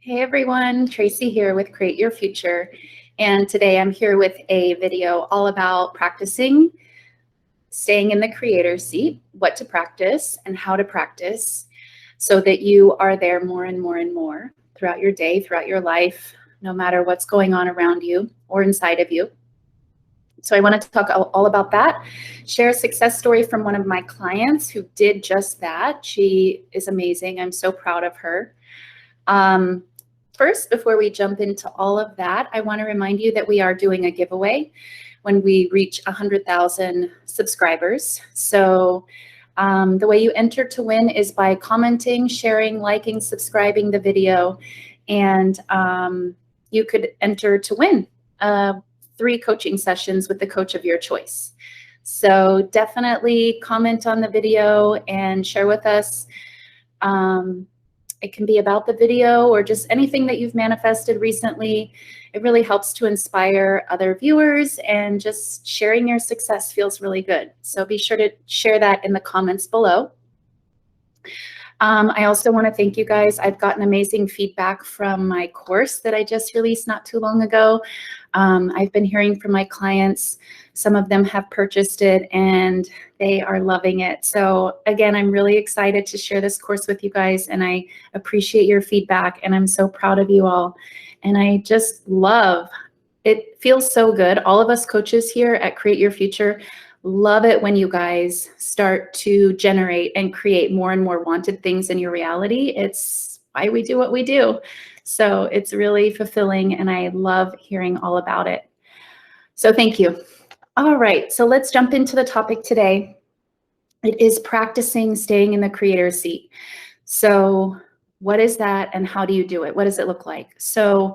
Hey everyone, Traci here with Create Your Future. And today I'm here with a video all about practicing staying in the creator seat, what to practice and how to practice so that you are there more and more and more throughout your day, throughout your life, no matter what's going on around you or inside of you. So I want to talk all about that, share a success story from one of my clients who did just that. She is amazing. I'm so proud of her. First, before we jump into all of that, I want to remind you that we are doing a giveaway when we reach 100,000 subscribers. So the way you enter to win is by commenting, sharing, liking, subscribing the video, and you could enter to win 3 coaching sessions with the coach of your choice. So definitely comment on the video and share with us. It can be about the video or just anything that you've manifested recently. It really helps to inspire other viewers, and just sharing your success feels really good. So be sure to share that in the comments below. I also want to thank you guys. I've gotten amazing feedback from my course that I just released not too long ago. I've been hearing from my clients. Some of them have purchased it and they are loving it. So again, I'm really excited to share this course with you guys, and I appreciate your feedback, and I'm so proud of you all. And I just love, it feels so good. All of us coaches here at Create Your Future love it when you guys start to generate and create more and more wanted things in your reality. It's why we do what we do. So it's really fulfilling, and I love hearing all about it. So thank you. All right, so let's jump into the topic today. It is practicing staying in the creator seat. So what is that and how do you do it? What does it look like? So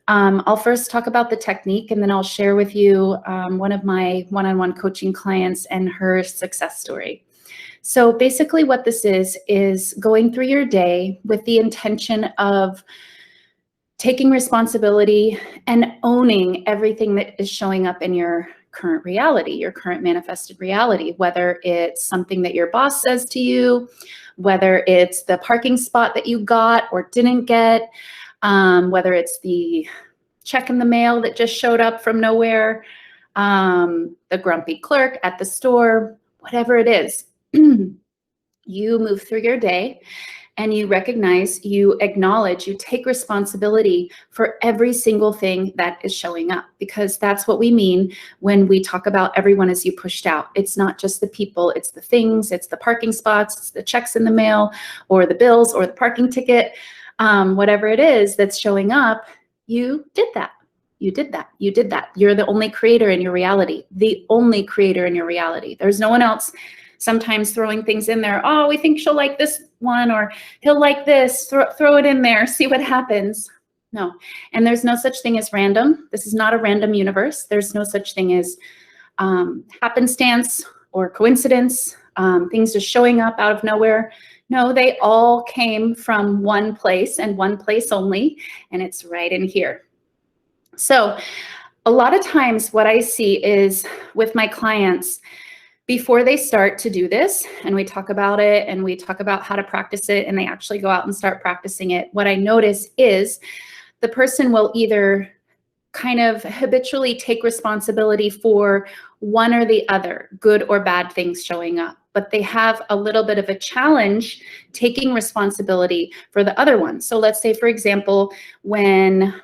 I'll first talk about the technique, and then I'll share with you one of my one-on-one coaching clients and her success story. So basically what this is going through your day with the intention of taking responsibility and owning everything that is showing up in your current reality, your current manifested reality, whether it's something that your boss says to you, whether it's the parking spot that you got or didn't get, whether it's the check in the mail that just showed up from nowhere, the grumpy clerk at the store, whatever it is, you move through your day and you recognize, you acknowledge, you take responsibility for every single thing that is showing up, because that's what we mean when we talk about everyone as you pushed out. It's not just the people, it's the things, it's the parking spots, it's the checks in the mail or the bills or the parking ticket. Whatever it is that's showing up, you did that. You did that. You did that. You're the only creator in your reality, the only creator in your reality. There's no one else sometimes throwing things in there. Oh, we think she'll like this one, or he'll like this. Throw it in there, see what happens. No. And there's no such thing as random. This is not a random universe. There's no such thing as happenstance or coincidence, things just showing up out of nowhere. No, they all came from one place and one place only, and it's right in here. So a lot of times what I see is with my clients, before they start to do this, and we talk about it and we talk about how to practice it, and they actually go out and start practicing it, what I notice is the person will either kind of habitually take responsibility for one or the other, good or bad things showing up, but they have a little bit of a challenge taking responsibility for the other one. So let's say, for example, when,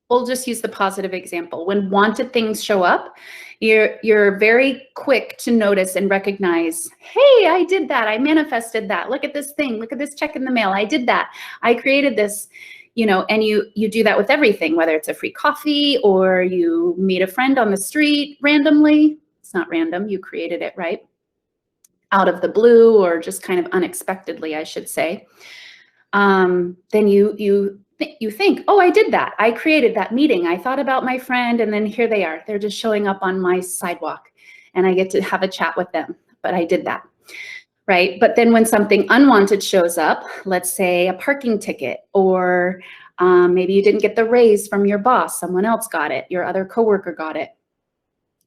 we'll just use the positive example, when wanted things show up, you're very quick to notice and recognize, hey, I did that, I manifested that, look at this thing, look at this check in the mail, I did that, I created this. You know, and you do that with everything, whether it's a free coffee or you meet a friend on the street randomly. It's not random, you created it, right? Out of the blue, or just kind of unexpectedly, I should say. Then you think, oh, I did that. I created that meeting. I thought about my friend, and then here they are. They're just showing up on my sidewalk, and I get to have a chat with them, but I did that. Right? But then when something unwanted shows up, let's say a parking ticket, or maybe you didn't get the raise from your boss, someone else got it, your other coworker got it.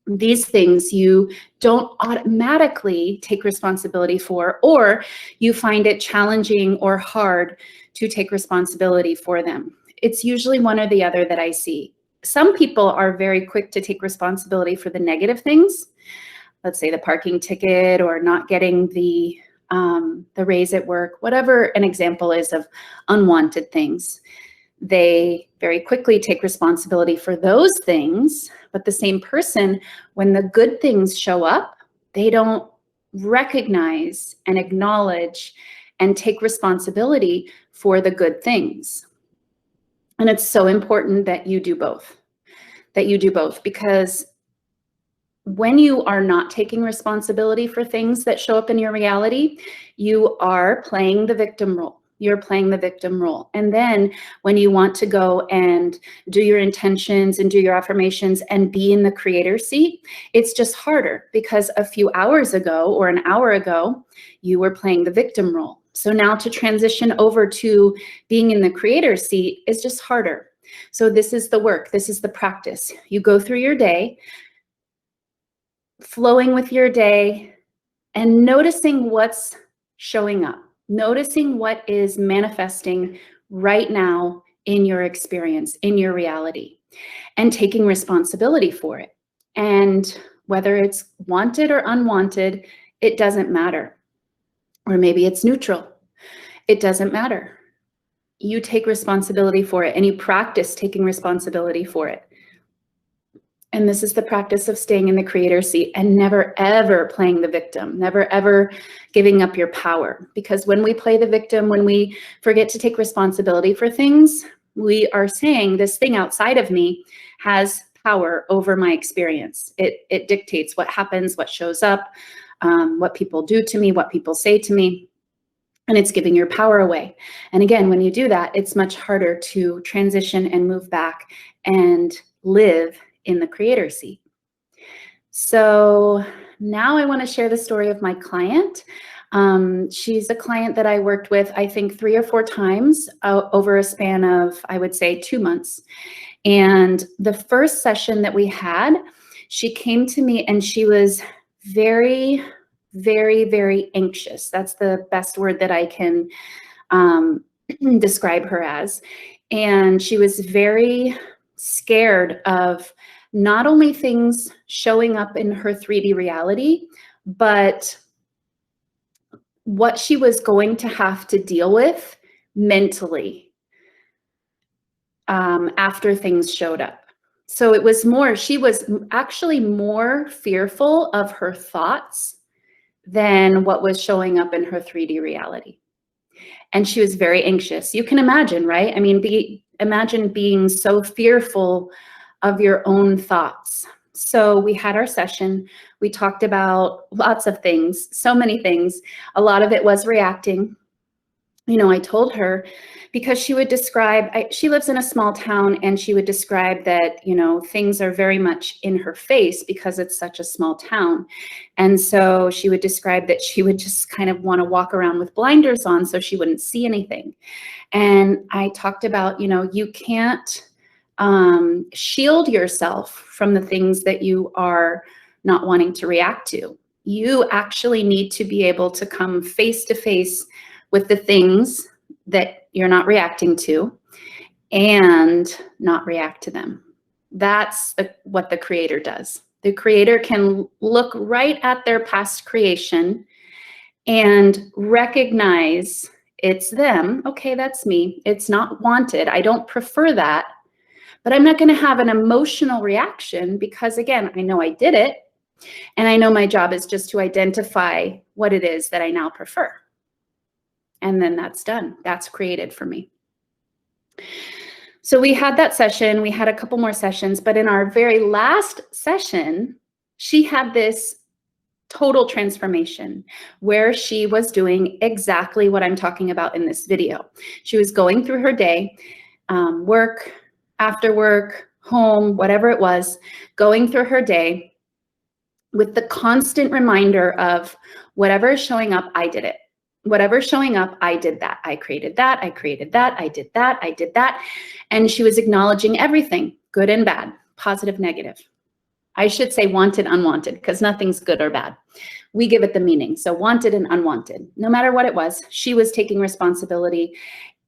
These things you don't automatically take responsibility for, or you find it challenging or hard to take responsibility for them. It's usually one or the other that I see. Some people are very quick to take responsibility for the negative things. Let's say the parking ticket or not getting the raise at work, whatever an example is of unwanted things. They very quickly take responsibility for those things, but the same person, when the good things show up, they don't recognize and acknowledge and take responsibility for the good things. And it's so important that you do both, because when you are not taking responsibility for things that show up in your reality, you are playing the victim role. You're playing the victim role. And then when you want to go and do your intentions and do your affirmations and be in the creator seat, it's just harder because a few hours ago or an hour ago, you were playing the victim role. So now to transition over to being in the creator seat is just harder. So this is the work. This is the practice. You go through your day, flowing with your day and noticing what's showing up. Noticing what is manifesting right now in your experience, in your reality, and taking responsibility for it. And whether it's wanted or unwanted, it doesn't matter. Or maybe it's neutral. It doesn't matter. You take responsibility for it and you practice taking responsibility for it. And this is the practice of staying in the creator seat and never, ever playing the victim, never, ever giving up your power. Because when we play the victim, when we forget to take responsibility for things, we are saying this thing outside of me has power over my experience. It dictates what happens, what shows up, what people do to me, what people say to me, and it's giving your power away. And again, when you do that, it's much harder to transition and move back and live in the creator seat. So now I want to share the story of my client. She's a client that I worked with, I think 3 or 4 times over a span of, I would say, 2 months. And the first session that we had, she came to me and she was very, very, very anxious. That's the best word that I can describe her as. And she was very scared of not only things showing up in her 3D reality, but what she was going to have to deal with mentally after things showed up. So it was more, she was actually more fearful of her thoughts than what was showing up in her 3D reality. And she was very anxious. You can imagine, right? I mean, imagine being so fearful of your own thoughts. So we had our session. We talked about lots of things, so many things. A lot of it was reacting. You know, I told her, because she would describe, she lives in a small town, and she would describe that, you know, things are very much in her face because it's such a small town. And so she would describe that she would just kind of want to walk around with blinders on so she wouldn't see anything. And I talked about, you know, you can't shield yourself from the things that you are not wanting to react to. You actually need to be able to come face to face with the things that you're not reacting to and not react to them. That's what the creator does. The creator can look right at their past creation and recognize it's them. Okay, that's me. It's not wanted. I don't prefer that. But I'm not going to have an emotional reaction because, again, I know I did it. And I know my job is just to identify what it is that I now prefer. And then that's done. That's created for me. So we had that session. We had a couple more sessions. But in our very last session, she had this total transformation where she was doing exactly what I'm talking about in this video. She was going through her day, work, after work, home, whatever it was, going through her day with the constant reminder of whatever is showing up, I did it. Whatever's showing up, I did that. I created that. I created that. I did that. I did that. And she was acknowledging everything, good and bad, positive, negative. I should say wanted, unwanted, because nothing's good or bad. We give it the meaning. So wanted and unwanted, no matter what it was, she was taking responsibility.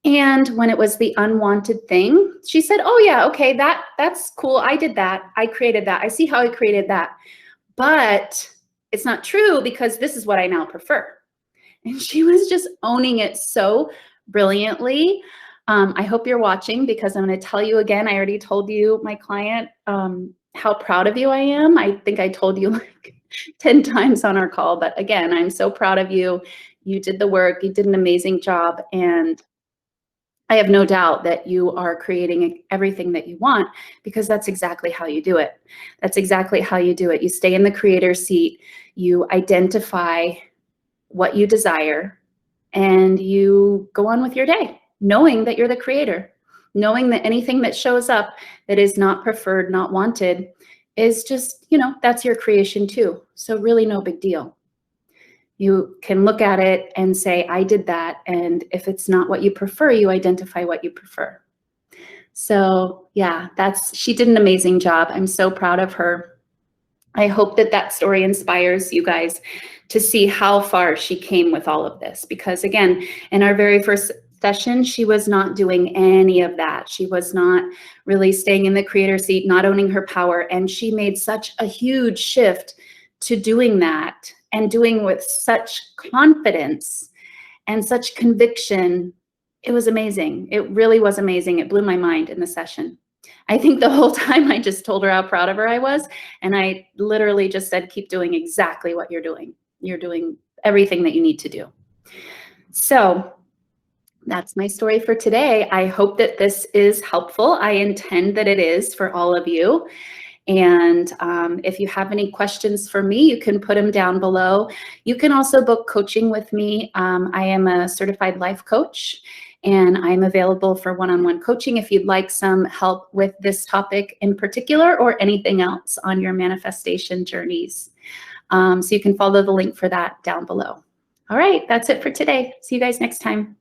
And when it was the unwanted thing, she said, oh yeah, okay, that's cool. I did that. I created that. I see how I created that. But it's not true because this is what I now prefer. And she was just owning it so brilliantly. I hope you're watching because I'm going to tell you again, I already told you, my client, how proud of you I am. I think I told you like 10 times on our call, but again, I'm so proud of you. You did the work, you did an amazing job. And I have no doubt that you are creating everything that you want because that's exactly how you do it. That's exactly how you do it. You stay in the creator's seat, you identify what you desire, and you go on with your day, knowing that you're the creator, knowing that anything that shows up that is not preferred, not wanted, is just, you know, that's your creation too. So really no big deal. You can look at it and say, I did that. And if it's not what you prefer, you identify what you prefer. So yeah, she did an amazing job. I'm so proud of her. I hope that that story inspires you guys to see how far she came with all of this. Because again, in our very first session, she was not doing any of that. She was not really staying in the creator seat, not owning her power. And she made such a huge shift to doing that and doing with such confidence and such conviction. It was amazing. It really was amazing. It blew my mind in the session. I think the whole time I just told her how proud of her I was. And I literally just said, keep doing exactly what you're doing. You're doing everything that you need to do. So that's my story for today. I hope that this is helpful. I intend that it is for all of you. And if you have any questions for me, you can put them down below. You can also book coaching with me. I am a certified life coach, and I'm available for one-on-one coaching if you'd like some help with this topic in particular or anything else on your manifestation journeys. So you can follow the link for that down below. All right, that's it for today. See you guys next time.